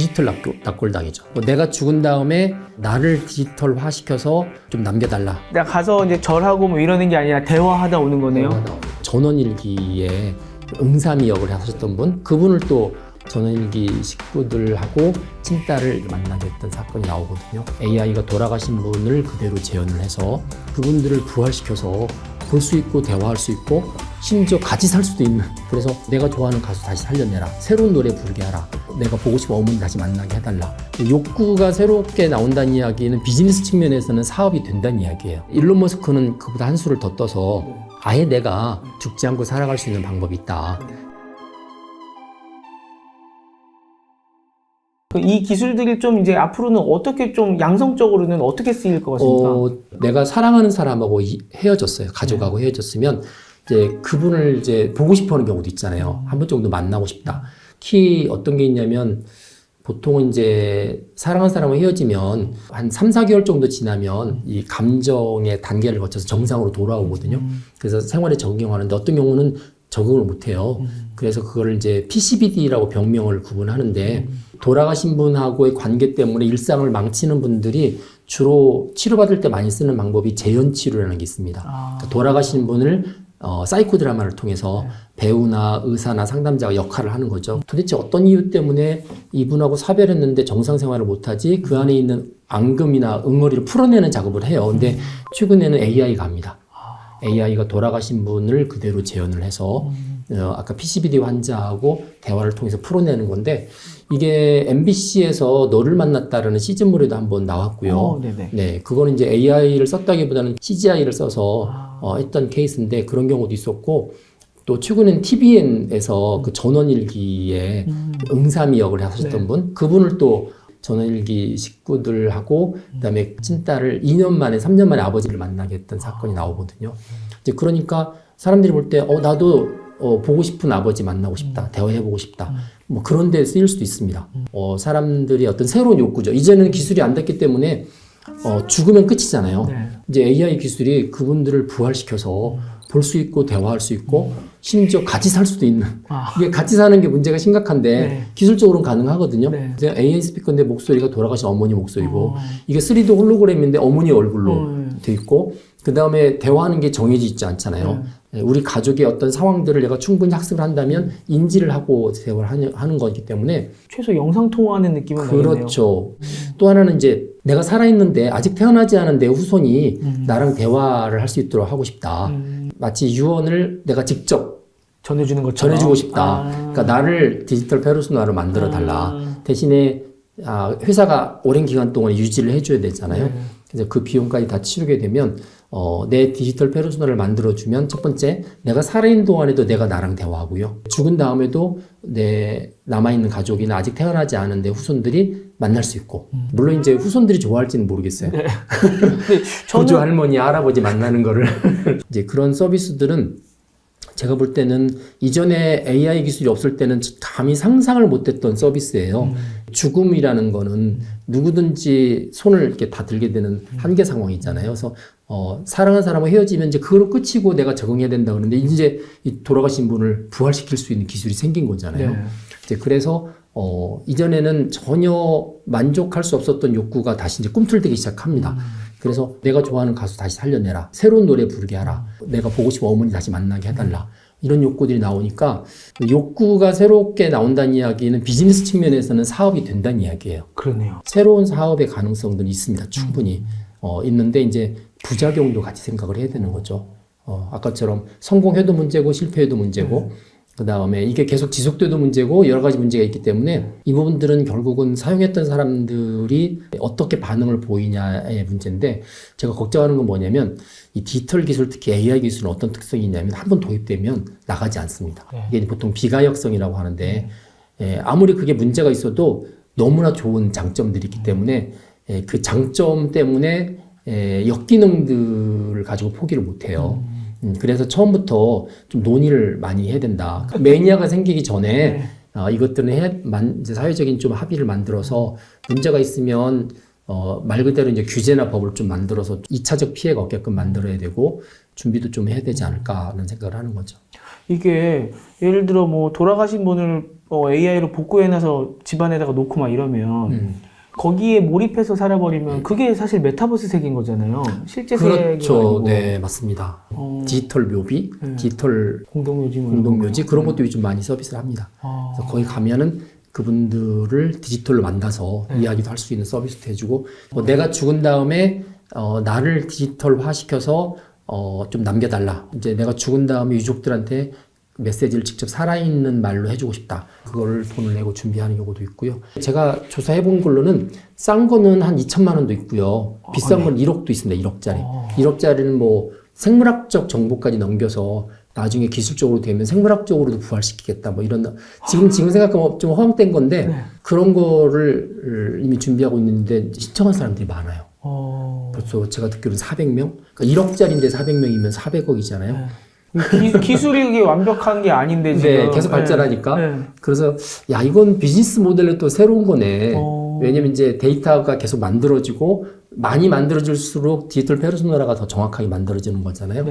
디지털 납골당이죠. 내가 죽은 다음에 나를 디지털화 시켜서 좀 남겨달라. 내가 가서 이제 절하고 뭐 이러는 게 아니라 대화하다 오는 거네요. 전원일기에 응삼이 역을 하셨던 분, 그분을 또 전원일기 식구들하고 친딸을 만나게 했던 사건이 나오거든요. AI가 돌아가신 분을 그대로 재현을 해서 그분들을 부활시켜서 볼 수 있고 대화할 수 있고 심지어 같이 살 수도 있는, 그래서 내가 좋아하는 가수 다시 살려내라, 새로운 노래 부르게 하라, 내가 보고 싶은 어머니 다시 만나게 해달라. 욕구가 새롭게 나온다는 이야기는 비즈니스 측면에서는 사업이 된다는 이야기예요. 일론 머스크는 그보다 한 수를 더 떠서 아예 내가 죽지 않고 살아갈 수 있는 방법이 있다. 이 기술들이 좀 이제 앞으로는 어떻게 좀 양성적으로는 어떻게 쓰일 것 같습니까? 내가 사랑하는 사람하고 헤어졌어요. 가족하고 헤어졌으면 이제 그분을 이제 보고 싶어 하는 경우도 있잖아요. 한 번 정도 만나고 싶다. 특히 어떤 게 있냐면 보통은 이제 사랑하는 사람과 헤어지면 한 3, 4개월 정도 지나면 이 감정의 단계를 거쳐서 정상으로 돌아오거든요. 그래서 생활에 적용하는데 어떤 경우는 적응을 못해요. 그래서 그거를 이제 PCBD라고 병명을 구분하는데 돌아가신 분하고의 관계 때문에 일상을 망치는 분들이 주로 치료받을 때 많이 쓰는 방법이 재현치료라는 게 있습니다. 그러니까 돌아가신 분을 사이코 드라마를 통해서 배우나 의사나 상담자가 역할을 하는 거죠. 도대체 어떤 이유 때문에 이분하고 사별했는데 정상 생활을 못하지? 그 안에 있는 앙금이나 응어리를 풀어내는 작업을 해요. 근데 최근에는 AI가 합니다. AI가 돌아가신 분을 그대로 재현을 해서 아까 PCBD 환자하고 대화를 통해서 풀어내는 건데, 이게 MBC에서 너를 만났다라는 시즌물에도 한번 나왔고요. 네, 그거는 이제 AI를 썼다기보다는 CGI를 써서 했던 케이스인데 그런 경우도 있었고, 또 최근엔 TVN에서 그 전원일기에 응삼이 역을 하셨던 분, 그분을 또 전원일기 식구들하고 그다음에 친딸을 2년 만에 3년 만에 아버지를 만나게 했던 사건이 나오거든요. 이제 그러니까 사람들이 볼 때 나도 보고 싶은 아버지 만나고 싶다, 대화해보고 싶다, 뭐 그런 데 쓰일 수도 있습니다. 사람들이 어떤 새로운 욕구죠. 이제는 기술이 안 됐기 때문에 죽으면 끝이잖아요. 이제 AI 기술이 그분들을 부활시켜서 볼 수 있고 대화할 수 있고 심지어 같이 살 수도 있는, 이게 같이 사는 게 문제가 심각한데 기술적으로는 가능하거든요. AI 스피커인데 목소리가 돌아가신 어머니 목소리고, 이게 3D 홀로그램인데 어머니 얼굴로 돼 있고, 그 다음에 대화하는 게 정해져 있지 않잖아요. 우리 가족의 어떤 상황들을 내가 충분히 학습을 한다면 인지를 하고 대화를 하는 거기 때문에 최소 영상 통화하는 느낌은 나겠네요. 그렇죠. 또 하나는 이제 내가 살아있는데 아직 태어나지 않은 내 후손이 나랑 대화를 할 수 있도록 하고 싶다. 마치 유언을 내가 직접 전해주는 것처럼 전해주고 싶다. 그러니까 나를 디지털 페르소나로 만들어 달라. 대신에 회사가 오랜 기간 동안 유지를 해줘야 되잖아요. 그래서 그 비용까지 다 치르게 되면 내 디지털 페르소나를 만들어주면, 첫 번째, 내가 살아있는 동안에도 내가 나랑 대화하고요. 죽은 다음에도 내 남아있는 가족이나 아직 태어나지 않은 내 후손들이 만날 수 있고, 물론 이제 후손들이 좋아할지는 모르겠어요. 조조 할머니, 할아버지 만나는 거를. 이제 그런 서비스들은 제가 볼 때는 이전에 AI 기술이 없을 때는 감히 상상을 못했던 서비스예요. 죽음이라는 거는 누구든지 손을 이렇게 다 들게 되는 한계 상황이잖아요. 그래서 사랑하는 사람과 헤어지면 이제 그걸로 끝이고 내가 적응해야 된다 그러는데, 이제 이 돌아가신 분을 부활시킬 수 있는 기술이 생긴 거잖아요. 이제 그래서 이전에는 전혀 만족할 수 없었던 욕구가 다시 이제 꿈틀대기 시작합니다. 그래서 내가 좋아하는 가수 다시 살려내라, 새로운 노래 부르게 하라, 내가 보고 싶은 어머니 다시 만나게 해달라, 이런 욕구들이 나오니까 욕구가 새롭게 나온다는 이야기는 비즈니스 측면에서는 사업이 된다는 이야기예요. 그러네요. 새로운 사업의 가능성들이 있습니다. 충분히 있는데 이제 부작용도 같이 생각을 해야 되는 거죠. 아까처럼 성공해도 문제고 실패해도 문제고 그 다음에 이게 계속 지속돼도 문제고 여러 가지 문제가 있기 때문에 이 부분들은 결국은 사용했던 사람들이 어떻게 반응을 보이냐의 문제인데, 제가 걱정하는 건 뭐냐면 이 디지털 기술, 특히 AI 기술은 어떤 특성이 있냐면 한번 도입되면 나가지 않습니다. 이게 보통 비가역성이라고 하는데 아무리 그게 문제가 있어도 너무나 좋은 장점들이 있기 때문에 그 장점 때문에 역기능들을 가지고 포기를 못해요. 그래서 처음부터 좀 논의를 많이 해야 된다. 매니아가 생기기 전에 이것들은 이제 사회적인 좀 합의를 만들어서 문제가 있으면 말 그대로 이제 규제나 법을 좀 만들어서 2차적 피해가 없게끔 만들어야 되고 준비도 좀 해야 되지 않을까 하는 생각을 하는 거죠. 이게 예를 들어 뭐 돌아가신 분을 AI로 복구해놔서 집안에다가 놓고 막 이러면 거기에 몰입해서 살아버리면 그게 사실 메타버스 세계인 거잖아요. 실제 세계가 그렇죠. 아니고. 네, 맞습니다. 디지털 묘비, 디지털 공동묘지 뭐 이런 공동묘지 거. 그런 것도 요즘 많이 서비스를 합니다. 그래서 거기 가면은 그분들을 디지털로 만나서 이야기도 할 수 있는 서비스도 해주고 뭐 내가 죽은 다음에 나를 디지털화 시켜서 좀 남겨달라. 이제 내가 죽은 다음에 유족들한테 메시지를 직접 살아있는 말로 해주고 싶다. 그걸 돈을 내고 준비하는 경우도 있고요. 제가 조사해본 걸로는 싼 거는 한 2천만 원도 있고요. 비싼 건 1억도 있습니다. 1억짜리. 1억짜리는 뭐 생물학적 정보까지 넘겨서 나중에 기술적으로 되면 생물학적으로도 부활시키겠다. 뭐 이런 지금 생각하면 좀 허황된 건데 그런 거를 이미 준비하고 있는데 신청한 사람들이 많아요. 벌써 제가 듣기로는 400명? 그러니까 1억짜리인데 400명이면 400억이잖아요. 기술이 그게 완벽한 게 아닌데 지금. 네, 계속 발전하니까. 그래서 야 이건 비즈니스 모델로 또 새로운 거네. 왜냐면 이제 데이터가 계속 만들어지고 많이 만들어질수록 디지털 페르소나가 더 정확하게 만들어지는 거잖아요.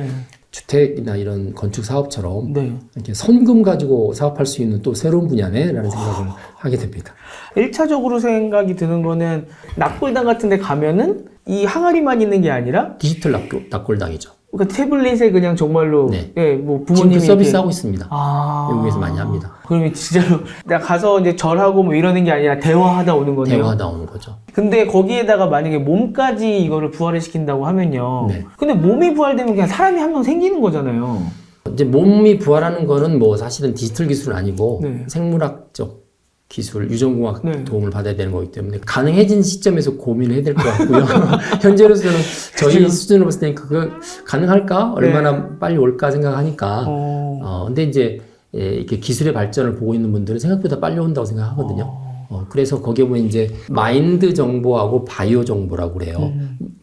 주택이나 이런 건축 사업처럼 이렇게 선금 가지고 사업할 수 있는 또 새로운 분야네라는 생각을 하게 됩니다. 1차적으로 생각이 드는 거는 납골당 같은 데 가면은 이 항아리만 있는 게 아니라 디지털 납골당이죠. 그러니까 태블릿에 그냥 정말로 예, 뭐 지금 부모님이 그 서비스 이렇게- 하고 있습니다. 외국에서 많이 합니다. 그러면 진짜로 내가 가서 이제 절하고 뭐 이러는 게 아니라 대화하다 오는 거네요. 대화하다 오는 거죠. 근데 거기에다가 만약에 몸까지 이거를 부활을 시킨다고 하면요. 네. 근데 몸이 부활되면 그냥 사람이 한 명 생기는 거잖아요. 이제 몸이 부활하는 거는 뭐 사실은 디지털 기술은 아니고 생물학적 기술, 유전공학 도움을 받아야 되는 거기 때문에 가능해진 시점에서 고민을 해야 될 것 같고요. 현재로서는 저희 수준으로 봤을 때 그거 가능할까? 얼마나 빨리 올까 생각하니까. 근데 이제 이렇게 기술의 발전을 보고 있는 분들은 생각보다 빨리 온다고 생각하거든요. 그래서 거기에 보면 이제 마인드 정보하고 바이오 정보라고 그래요.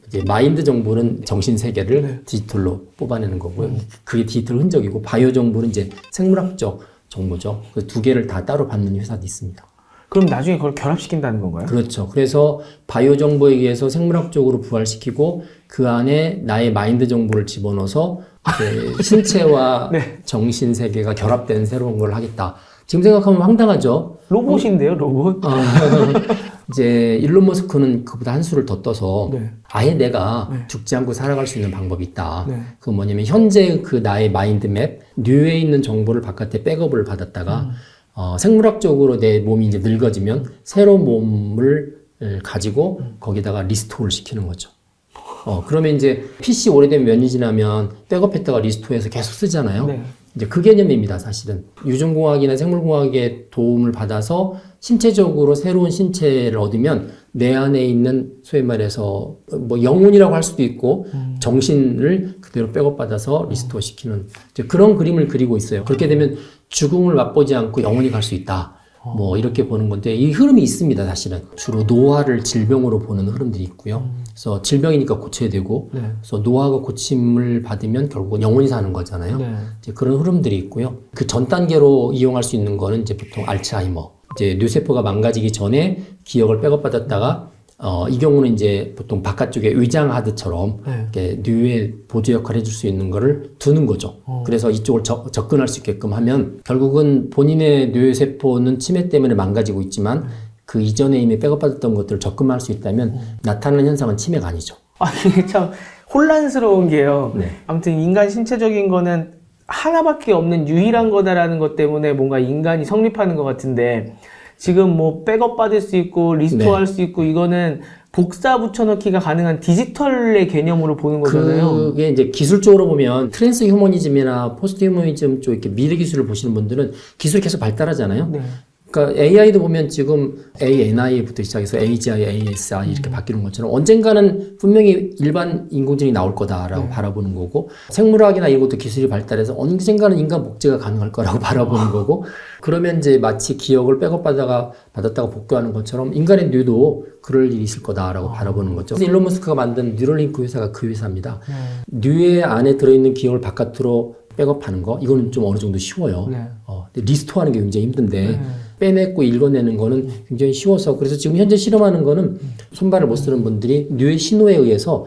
이제 마인드 정보는 정신 세계를 디지털로 뽑아내는 거고요. 그게 디지털 흔적이고 바이오 정보는 이제 생물학적 정보죠. 그 두 개를 다 따로 받는 회사도 있습니다. 그럼 나중에 그걸 결합시킨다는 건가요? 그렇죠. 그래서 바이오 정보에 의해서 생물학적으로 부활시키고 그 안에 나의 마인드 정보를 집어넣어서 이제 신체와 정신 세계가 결합된 새로운 걸 하겠다. 지금 생각하면 황당하죠. 로봇인데요, 로봇? 이제 일론 머스크는 그보다 한 수를 더 떠서 아예 내가 죽지 않고 살아갈 수 있는 방법이 있다. 그건 뭐냐면 현재 그 나의 마인드맵, 뇌에 있는 정보를 바깥에 백업을 받았다가 생물학적으로 내 몸이 이제 늙어지면 새로운 몸을 가지고 거기다가 리스토어를 시키는 거죠. 그러면 이제 PC 오래된 면이 지나면 백업했다가 리스토어해서 계속 쓰잖아요. 이제 그 개념입니다, 사실은. 유전공학이나 생물공학의 도움을 받아서 신체적으로 새로운 신체를 얻으면 내 안에 있는 소위 말해서 뭐 영혼이라고 할 수도 있고 정신을 그대로 백업받아서 리스토어 시키는 이제 그런 그림을 그리고 있어요. 그렇게 되면 죽음을 맛보지 않고 영혼이 갈 수 있다. 뭐 이렇게 보는 건데 이 흐름이 있습니다, 사실은. 주로 노화를 질병으로 보는 흐름들이 있고요. 그래서 질병이니까 고쳐야 되고 그래서 노화가 고침을 받으면 결국은 영혼이 사는 거잖아요. 이제 그런 흐름들이 있고요. 그 전 단계로 이용할 수 있는 거는 이제 보통 알츠하이머. 이제 뇌세포가 망가지기 전에 기억을 백업받았다가 이 경우는 이제 보통 바깥쪽에 의장하드처럼 이렇게 뇌의 보조 역할을 해줄 수 있는 거를 두는 거죠. 그래서 이쪽을 접근할 수 있게끔 하면 결국은 본인의 뇌세포는 치매 때문에 망가지고 있지만 그 이전에 이미 백업받았던 것들을 접근할 수 있다면 나타나는 현상은 치매가 아니죠. 이게 참 혼란스러운 게요. 아무튼 인간 신체적인 거는 하나밖에 없는 유일한 거다라는 것 때문에 뭔가 인간이 성립하는 것 같은데 지금 뭐 백업 받을 수 있고 리스토어 할 수 있고 이거는 복사 붙여넣기가 가능한 디지털의 개념으로 보는 거잖아요. 그게 이제 기술적으로 보면 트랜스 휴머니즘이나 포스트 휴머니즘 쪽 이렇게 미래 기술을 보시는 분들은 기술이 계속 발달하잖아요. 그러니까 AI도 보면 지금 ANI부터 시작해서 AGI, ASI 이렇게 바뀌는 것처럼 언젠가는 분명히 일반 인공지능이 나올 거다라고 바라보는 거고 생물학이나 이런 것도 기술이 발달해서 언젠가는 인간 복제가 가능할 거라고 바라보는 거고 그러면 이제 마치 기억을 백업받다가 복구하는 것처럼 인간의 뇌도 그럴 일이 있을 거다라고 바라보는 거죠. 일론 머스크가 만든 뉴럴링크 회사가 그 회사입니다. 뇌 안에 들어있는 기억을 바깥으로 백업하는 거 이거는 좀 어느 정도 쉬워요. 근데 리스토어하는 게 굉장히 힘든데 빼내고 읽어내는 거는 굉장히 쉬워서 그래서 지금 현재 실험하는 거는 손발을 못 쓰는 분들이 뇌 신호에 의해서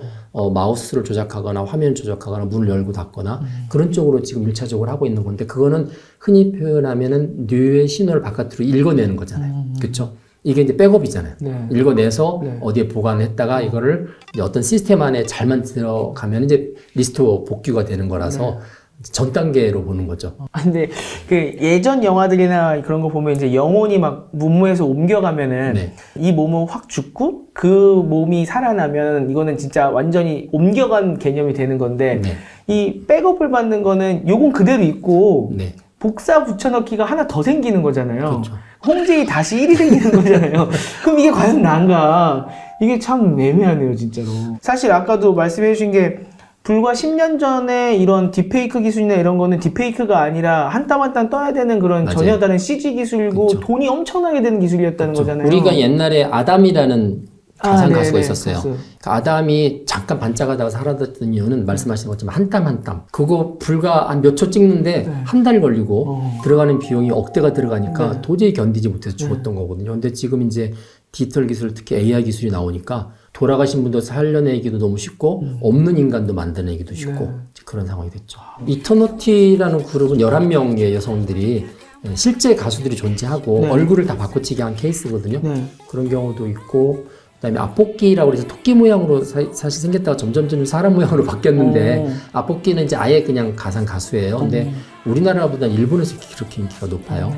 마우스를 조작하거나 화면 조작하거나 문을 열고 닫거나 그런 쪽으로 지금 1차적으로 하고 있는 건데 그거는 흔히 표현하면은 뇌의 신호를 바깥으로 읽어내는 거잖아요. 그렇죠? 이게 이제 백업이잖아요. 네. 읽어내서 네. 어디에 보관했다가 이거를 이제 어떤 시스템 안에 잘만 들어가면 이제 리스토어 복귀가 되는 거라서 전 단계로 보는 거죠. 근데 그 예전 영화들이나 그런 거 보면 이제 영혼이 막 문무에서 옮겨가면은 네. 이 몸은 확 죽고 그 몸이 살아나면 이거는 진짜 완전히 옮겨간 개념이 되는 건데 네. 이 백업을 받는 거는 요건 그대로 있고 네. 복사 붙여넣기가 하나 더 생기는 거잖아요. 그렇죠. 홍제이 다시 1이 생기는 거잖아요. 그럼 이게 과연 나은가? 이게 참 애매하네요, 진짜로. 사실 아까도 말씀해 주신 게 불과 10년 전에 이런 딥페이크 기술이나 이런 거는 딥페이크가 아니라 한 땀 한 땀 떠야 되는 그런 맞아요. 전혀 다른 CG 기술이고 그쵸. 돈이 엄청나게 드는 기술이었다는 거잖아요. 우리가 옛날에 아담이라는 가상 네네, 가수가 있었어요. 가수. 그 아담이 잠깐 반짝하다가 사라졌던 이유는 말씀하신 것처럼 한 땀 한 땀. 그거 불과 한 몇 초 찍는데 한 달 걸리고 들어가는 비용이 억대가 들어가니까 도저히 견디지 못해서 죽었던 거거든요. 근데 지금 이제 디지털 기술, 특히 AI 기술이 나오니까 돌아가신 분도 살려내기도 너무 쉽고 없는 인간도 만들어내기도 쉽고 그런 상황이 됐죠. 이터너티라는 그룹은 11명의 여성들이 실제 가수들이 존재하고 얼굴을 다 바꿔치기 한 케이스거든요. 그런 경우도 있고 그다음에 앞볶이라고 해서 토끼 모양으로 사실 생겼다가 점점 사람 모양으로 바뀌었는데 앞볶이는 이제 아예 그냥 가상 가수예요. 근데 우리나라보다 일본에서 그렇게 인기가 높아요.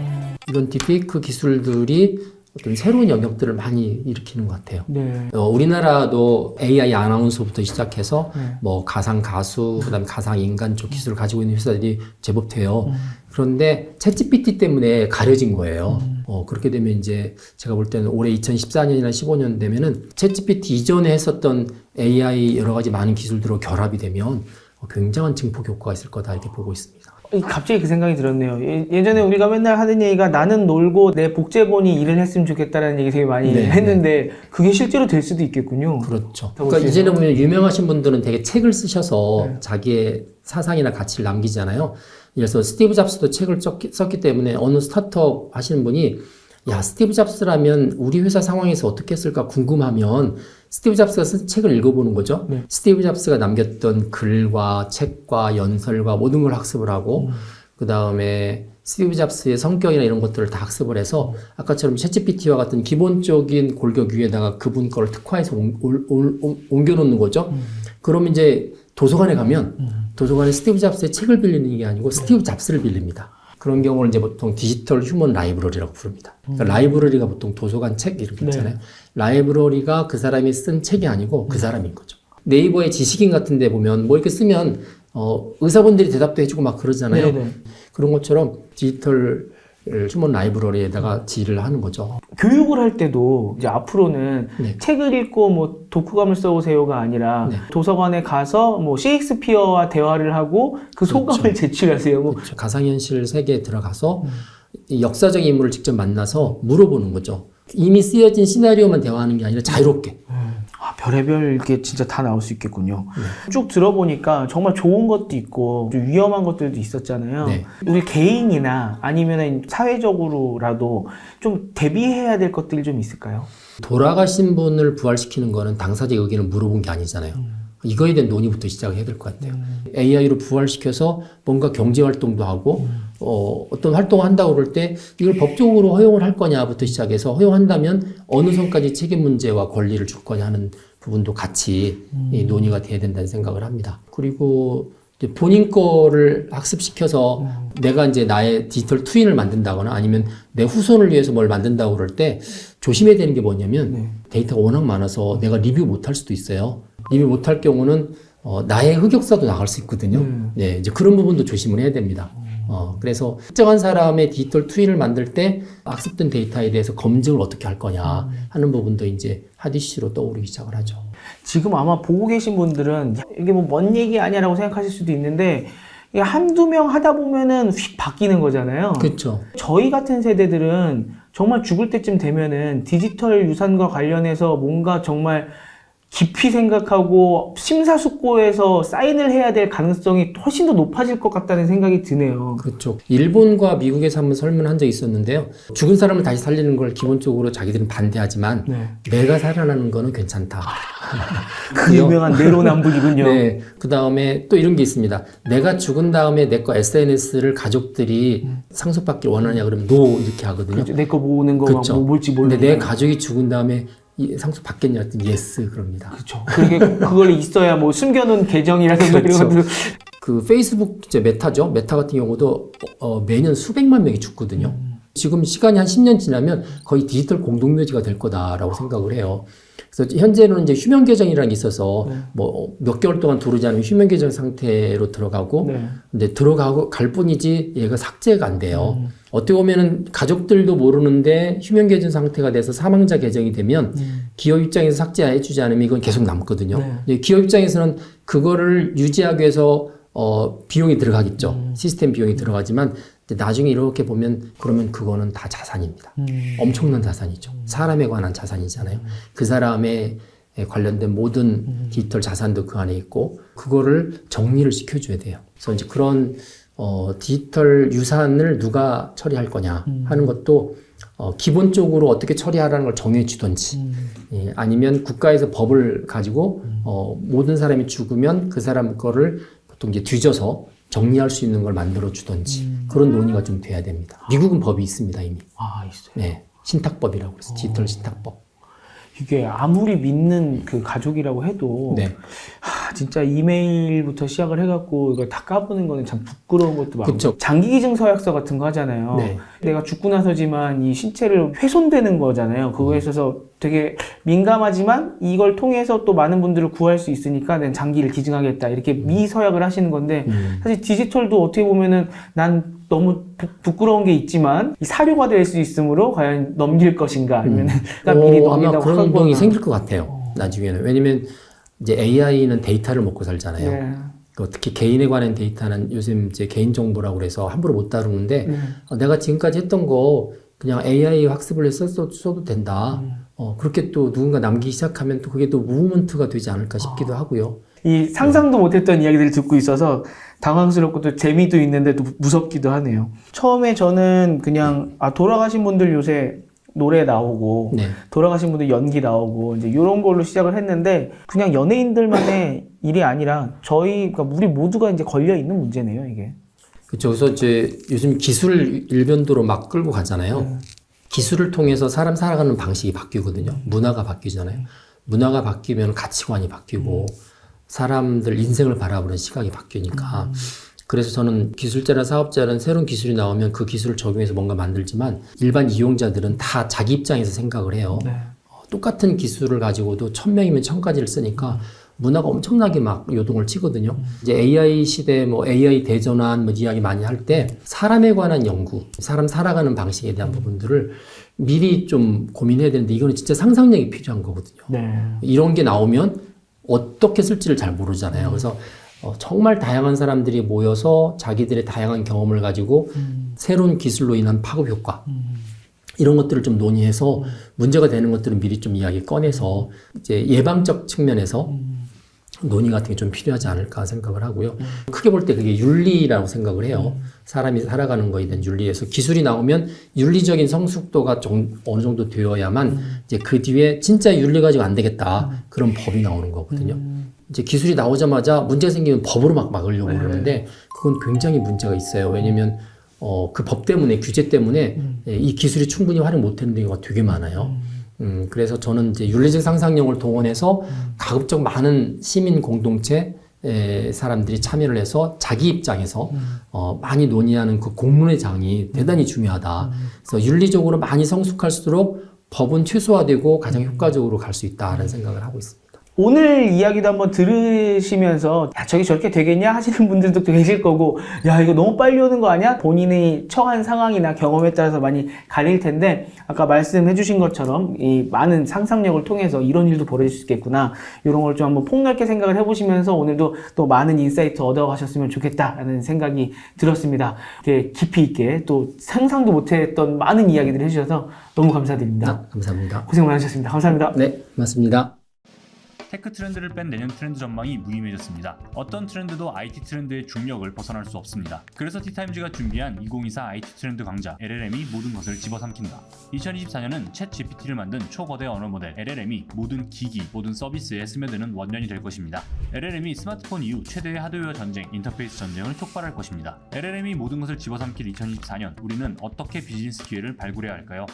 이런 딥페이크 기술들이 어떤 새로운 영역들을 많이 일으키는 것 같아요. 우리나라도 AI 아나운서부터 시작해서 뭐 가상 가수, 그다음에 가상 인간 쪽 기술을 가지고 있는 회사들이 제법 돼요. 그런데 챗GPT 때문에 가려진 거예요. 그렇게 되면 이제 제가 볼 때는 올해 2014년이나 15년 되면은 챗GPT 이전에 했었던 AI 여러 가지 많은 기술들로 결합이 되면 굉장한 증폭 효과가 있을 거다 이렇게 보고 있습니다. 갑자기 그 생각이 들었네요. 예전에 우리가 맨날 하던 얘기가 나는 놀고 내 복제본이 일을 했으면 좋겠다라는 얘기 되게 많이 했는데 그게 실제로 될 수도 있겠군요. 그렇죠. 그러니까 이제는 보면 유명하신 분들은 되게 책을 쓰셔서 자기의 사상이나 가치를 남기잖아요. 그래서 스티브 잡스도 책을 썼기 때문에 어느 스타트업 하시는 분이 야, 스티브 잡스라면 우리 회사 상황에서 어떻게 했을까 궁금하면 스티브 잡스가 쓴 책을 읽어보는 거죠. 스티브 잡스가 남겼던 글과 책과 연설과 모든 걸 학습을 하고 그 다음에 스티브 잡스의 성격이나 이런 것들을 다 학습을 해서 아까처럼 챗GPT와 같은 기본적인 골격 위에다가 그분 거를 특화해서 옮겨놓는 거죠. 그러면 이제 도서관에 가면 도서관에 스티브 잡스의 책을 빌리는 게 아니고 스티브 잡스를 빌립니다. 그런 경우를 이제 보통 디지털 휴먼 라이브러리라고 부릅니다. 그러니까 라이브러리가 보통 도서관 책 이렇게 있잖아요. 라이브러리가 그 사람이 쓴 책이 아니고 그 사람인 거죠. 네이버의 지식인 같은 데 보면 뭐 이렇게 쓰면 의사분들이 대답도 해주고 막 그러잖아요. 그런 것처럼 디지털 휴먼 라이브러리에다가 지휘를 하는 거죠. 교육을 할 때도 이제 앞으로는 책을 읽고 뭐 독후감을 써오세요가 아니라 도서관에 가서 뭐 셰익스피어와 대화를 하고 그 소감을 제출하세요. 뭐. 그렇죠. 가상현실 세계에 들어가서 이 역사적인 인물을 직접 만나서 물어보는 거죠. 이미 쓰여진 시나리오만 대화하는 게 아니라 자유롭게. 별의별 게 진짜 다 나올 수 있겠군요. 쭉 들어보니까 정말 좋은 것도 있고 좀 위험한 것들도 있었잖아요. 우리 개인이나 아니면 사회적으로라도 좀 대비해야 될 것들이 좀 있을까요? 돌아가신 분을 부활시키는 거는 당사자의 의견을 물어본 게 아니잖아요. 이거에 대한 논의부터 시작을 해야 될 것 같아요. AI로 부활시켜서 뭔가 경제활동도 하고 어떤 활동을 한다고 그럴 때 이걸 법적으로 허용을 할 거냐부터 시작해서 허용한다면 어느 선까지 책임 문제와 권리를 줄 거냐 하는 부분도 같이 논의가 돼야 된다는 생각을 합니다. 그리고 이제 본인 거를 학습시켜서 내가 이제 나의 디지털 트윈을 만든다거나 아니면 내 후손을 위해서 뭘 만든다고 그럴 때 조심해야 되는 게 뭐냐면 데이터가 워낙 많아서 내가 리뷰 못 할 수도 있어요. 리뷰 못 할 경우는 나의 흑역사도 나갈 수 있거든요. 네, 이제 그런 부분도 조심을 해야 됩니다. 그래서 특정한 사람의 디지털 트윈을 만들 때 학습된 데이터에 대해서 검증을 어떻게 할 거냐 하는 부분도 이제 핫 이슈로 떠오르기 시작을 하죠. 지금 아마 보고 계신 분들은 이게 뭐 먼 얘기 아니야라고 생각하실 수도 있는데 이게 한두 명 하다 보면은 휙 바뀌는 거잖아요. 그렇죠. 저희 같은 세대들은 정말 죽을 때쯤 되면은 디지털 유산과 관련해서 뭔가 정말 깊이 생각하고 심사숙고해서 사인을 해야 될 가능성이 훨씬 더 높아질 것 같다는 생각이 드네요. 그렇죠. 일본과 미국에서 한번 설문한 적이 있었는데요. 죽은 사람을 다시 살리는 걸 기본적으로 자기들은 반대하지만 네. 내가 살아나는 거는 괜찮다. 그 유명한 내로남불이군요. 네. 그 다음에 또 이런 게 있습니다. 내가 죽은 다음에 내 거 SNS를 가족들이 상속받길 원하냐 그러면 NO 이렇게 하거든요. 그렇죠. 내 거 모으는 거 그렇죠. 뭐 뭘지 모르는데. 근데 내 가족이 죽은 다음에 이 상속 받겠냐 했더니 yes 그럽니다. 그렇죠. 그게 그걸 있어야 뭐 숨겨놓은 계정이라든가 그렇죠. 이런 것들. 그 페이스북 이제 메타죠. 메타 같은 경우도 매년 수백만 명이 죽거든요. 지금 시간이 한 10년 지나면 거의 디지털 공동묘지가 될 거다라고 생각을 해요. 그래서 현재는 이제 휴면 계정이라는 게 있어서 뭐 몇 개월 동안 들어오지 않으면 휴면 계정 상태로 들어가고 네. 근데 들어가고 갈 뿐이지 얘가 삭제가 안 돼요. 어떻게 보면은 가족들도 모르는데 휴면 계정 상태가 돼서 사망자 계정이 되면 기업 입장에서 삭제해주지 않으면 이건 계속 남거든요. 네. 근데 기업 입장에서는 그거를 유지하기 위해서 비용이 들어가겠죠. 시스템 비용이 들어가지만 나중에 이렇게 보면 그러면 그거는 다 자산입니다. 엄청난 자산이죠. 사람에 관한 자산이잖아요. 그 사람에 관련된 모든 디지털 자산도 그 안에 있고 그거를 정리를 시켜줘야 돼요. 그래서 이제 그런 디지털 유산을 누가 처리할 거냐 하는 것도 기본적으로 어떻게 처리하라는 걸 정해주든지 예, 아니면 국가에서 법을 가지고 모든 사람이 죽으면 그 사람 거를 보통 이제 뒤져서 정리할 수 있는 걸 만들어 주든지 그런 논의가 좀 돼야 됩니다. 미국은 법이 있습니다 이미. 아, 있어요. 네, 신탁법이라고 그래서 디지털 신탁법. 이게 아무리 믿는 그 가족이라고 해도 네. 진짜 이메일부터 시작을 해갖고 이걸 다 까보는 거는 참 부끄러운 것도 많고 그쵸. 장기기증 서약서 같은 거 하잖아요. 네. 내가 죽고 나서지만 이 신체를 훼손되는 거잖아요. 그거에 있어서 되게 민감하지만 이걸 통해서 또 많은 분들을 구할 수 있으니까 난 장기를 기증하겠다 이렇게 미서약을 하시는 건데 사실 디지털도 어떻게 보면은 난 너무 부끄러운 게 있지만 이 사료가 될 수 있으므로 과연 넘길 것인가 아니면 미리 아마 넘긴다고 그런 하거나. 운동이 생길 것 같아요. 나중에는. 왜냐면 이제 AI는 데이터를 먹고 살잖아요. 네. 특히 개인에 관한 데이터는 요즘 이제 개인정보라고 그래서 함부로 못 다루는데 내가 지금까지 했던 거 그냥 AI 학습을 해서 써도 된다. 그렇게 또 누군가 남기기 시작하면 또 그게 또 무브먼트가 되지 않을까 싶기도 하고요. 이 상상도 못했던 이야기들을 듣고 있어서 당황스럽고 또 재미도 있는데 또 무섭기도 하네요. 처음에 저는 그냥 돌아가신 분들 요새 노래 나오고 네. 돌아가신 분들 연기 나오고 이제 이런 걸로 시작을 했는데 그냥 연예인들만의 일이 아니라 그러니까 우리 모두가 이제 걸려 있는 문제네요, 이게. 그렇죠. 그래서 이제 요즘 기술 일변도로 막 끌고 가잖아요. 기술을 통해서 사람 살아가는 방식이 바뀌거든요. 문화가 바뀌잖아요. 문화가 바뀌면 가치관이 바뀌고 사람들 인생을 바라보는 시각이 바뀌니까 그래서 저는 기술자나 사업자는 새로운 기술이 나오면 그 기술을 적용해서 뭔가 만들지만 일반 이용자들은 다 자기 입장에서 생각을 해요. 네. 똑같은 기술을 가지고도 1000명이면 1000가지를 쓰니까 문화가 엄청나게 막 요동을 치거든요. 이제 AI 시대, 뭐 AI 대전환 뭐 이야기 많이 할 때 사람에 관한 연구, 사람 살아가는 방식에 대한 부분들을 미리 좀 고민해야 되는데 이거는 진짜 상상력이 필요한 거거든요. 네. 이런 게 나오면 어떻게 쓸지를 잘 모르잖아요. 그래서 정말 다양한 사람들이 모여서 자기들의 다양한 경험을 가지고 새로운 기술로 인한 파급 효과 이런 것들을 좀 논의해서 문제가 되는 것들은 미리 좀 이야기 꺼내서 이제 예방적 측면에서 논의 같은 게 좀 필요하지 않을까 생각을 하고요. 크게 볼 때 그게 윤리라고 생각을 해요. 사람이 살아가는 거에 대한 윤리에서 기술이 나오면 윤리적인 성숙도가 좀 어느 정도 되어야만 이제 그 뒤에 진짜 윤리 가지고 안 되겠다 그런 법이 나오는 거거든요. 이제 기술이 나오자마자 문제 생기면 법으로 막 막으려고 그러는데 그건 굉장히 문제가 있어요. 왜냐면 그 법 때문에 규제 때문에 이 기술이 충분히 활용 못하는 경우가 되게 많아요. 그래서 저는 이제 윤리적 상상력을 동원해서 가급적 많은 시민 공동체 사람들이 참여를 해서 자기 입장에서 많이 논의하는 그 공론의 장이 대단히 중요하다. 그래서 윤리적으로 많이 성숙할수록 법은 최소화되고 가장 효과적으로 갈 수 있다라는 생각을 하고 있습니다. 오늘 이야기도 한번 들으시면서 야 저게 저렇게 되겠냐 하시는 분들도 계실 거고 야 이거 너무 빨리 오는 거 아니야? 본인이 처한 상황이나 경험에 따라서 많이 갈릴 텐데 아까 말씀해 주신 것처럼 이 많은 상상력을 통해서 이런 일도 벌어질 수 있겠구나 이런 걸 좀 한번 폭넓게 생각을 해보시면서 오늘도 또 많은 인사이트 얻어가셨으면 좋겠다라는 생각이 들었습니다. 이렇게 깊이 있게 또 상상도 못했던 많은 이야기들을 해주셔서 너무 감사드립니다. 감사합니다. 고생 많으셨습니다. 감사합니다. 네, 고맙습니다. 테크 트렌드를 뺀 내년 트렌드 전망이 무의미해졌습니다. 어떤 트렌드도 IT 트렌드의 중력을 벗어날 수 없습니다. 그래서 티타임즈가 준비한 2024 IT 트렌드 강좌 LLM이 모든 것을 집어삼킨다. 2024년은 챗 GPT를 만든 초거대 언어 모델 LLM이 모든 기기, 모든 서비스에 스며드는 원년이 될 것입니다. LLM이 스마트폰 이후 최대의 하드웨어 전쟁, 인터페이스 전쟁을 촉발할 것입니다. LLM이 모든 것을 집어삼킬 2024년, 우리는 어떻게 비즈니스 기회를 발굴해야 할까요?